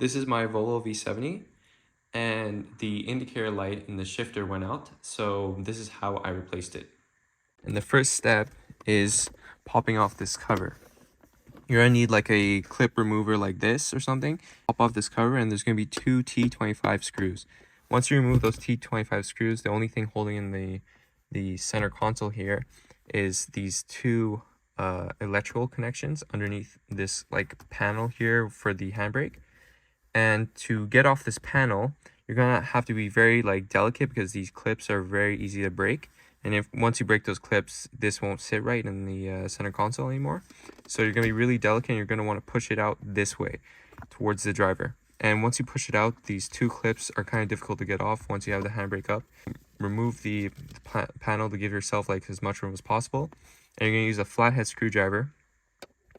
This is my Volvo V70, and the indicator light in the shifter went out, so this is how I replaced it. And the first step is popping off this cover. You're gonna need like a clip remover like this or something. Pop off this cover, and there's gonna be two T25 screws. Once you remove those T25 screws, the only thing holding in the center console here is these two electrical connections underneath this like panel here for the handbrake. And to get off this panel, you're gonna have to be very like delicate because these clips are very easy to break. And if once you break those clips, this won't sit right in the center console anymore. So you're gonna be really delicate, and you're gonna want to push it out this way towards the driver. And once you push it out, these two clips are kind of difficult to get off once you have the handbrake up. Remove the panel to give yourself like as much room as possible. And you're gonna use a flathead screwdriver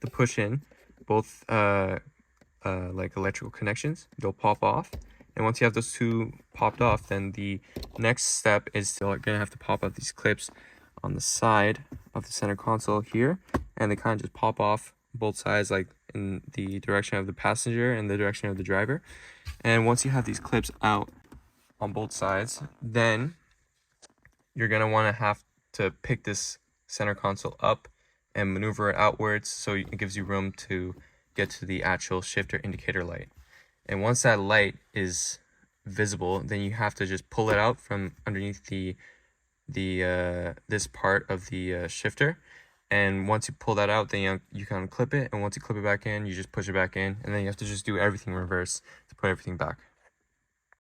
to push in both like electrical connections. They'll pop off, and once you have those two popped off, then the next step is you're gonna have to pop out these clips on the side of the center console here, and they kind of just pop off both sides, like in the direction of the passenger and the direction of the driver. And once you have these clips out on both sides, then you're gonna want to have to pick this center console up and maneuver it outwards so it gives you room to get to the actual shifter indicator light. And once that light is visible, then you have to just pull it out from underneath this part of the shifter. And once you pull that out, then you can clip it, and once you clip it back in, you just push it back in, and then you have to just do everything in reverse to put everything back.